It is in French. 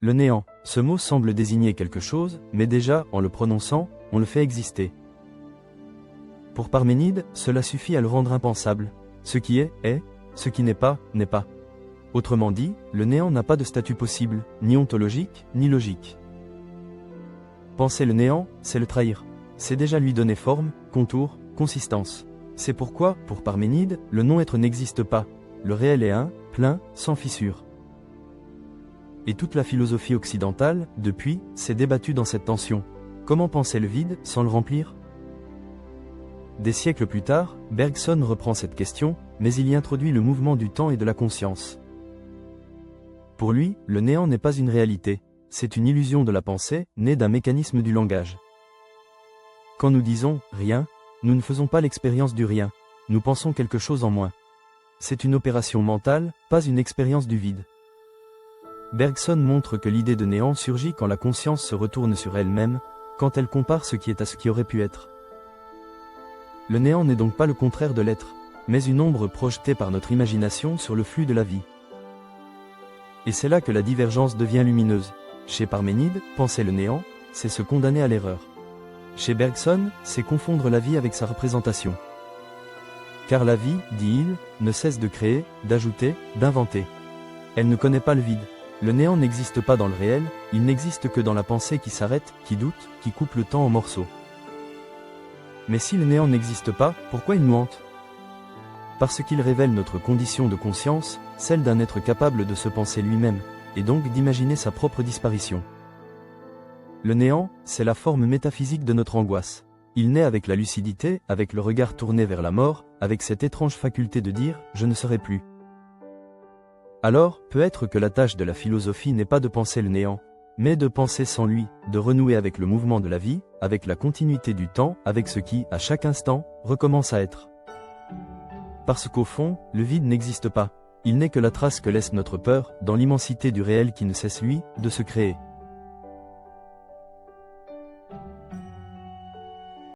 Le néant, ce mot semble désigner quelque chose, mais déjà, en le prononçant, on le fait exister. Pour Parménide, cela suffit à le rendre impensable. Ce qui est, ce qui n'est pas, n'est pas. Autrement dit, le néant n'a pas de statut possible, ni ontologique, ni logique. Penser le néant, c'est le trahir. C'est déjà lui donner forme, contour, consistance. C'est pourquoi, pour Parménide, le non-être n'existe pas. Le réel est un, plein, sans fissure. Et toute la philosophie occidentale, depuis, s'est débattue dans cette tension. Comment penser le vide, sans le remplir ? Des siècles plus tard, Bergson reprend cette question, mais il y introduit le mouvement du temps et de la conscience. Pour lui, le néant n'est pas une réalité, c'est une illusion de la pensée, née d'un mécanisme du langage. Quand nous disons « rien », nous ne faisons pas l'expérience du rien, nous pensons quelque chose en moins. C'est une opération mentale, pas une expérience du vide. Bergson montre que l'idée de néant surgit quand la conscience se retourne sur elle-même, quand elle compare ce qui est à ce qui aurait pu être. Le néant n'est donc pas le contraire de l'être, mais une ombre projetée par notre imagination sur le flux de la vie. Et c'est là que la divergence devient lumineuse. Chez Parménide, penser le néant, c'est se condamner à l'erreur. Chez Bergson, c'est confondre la vie avec sa représentation. Car la vie, dit-il, ne cesse de créer, d'ajouter, d'inventer. Elle ne connaît pas le vide. Le néant n'existe pas dans le réel, il n'existe que dans la pensée qui s'arrête, qui doute, qui coupe le temps en morceaux. Mais si le néant n'existe pas, pourquoi il nous hante ? Parce qu'il révèle notre condition de conscience, celle d'un être capable de se penser lui-même, et donc d'imaginer sa propre disparition. Le néant, c'est la forme métaphysique de notre angoisse. Il naît avec la lucidité, avec le regard tourné vers la mort, avec cette étrange faculté de dire « je ne serai plus ». Alors, peut-être que la tâche de la philosophie n'est pas de penser le néant, mais de penser sans lui, de renouer avec le mouvement de la vie, avec la continuité du temps, avec ce qui, à chaque instant, recommence à être. Parce qu'au fond, le vide n'existe pas. Il n'est que la trace que laisse notre peur, dans l'immensité du réel qui ne cesse lui, de se créer.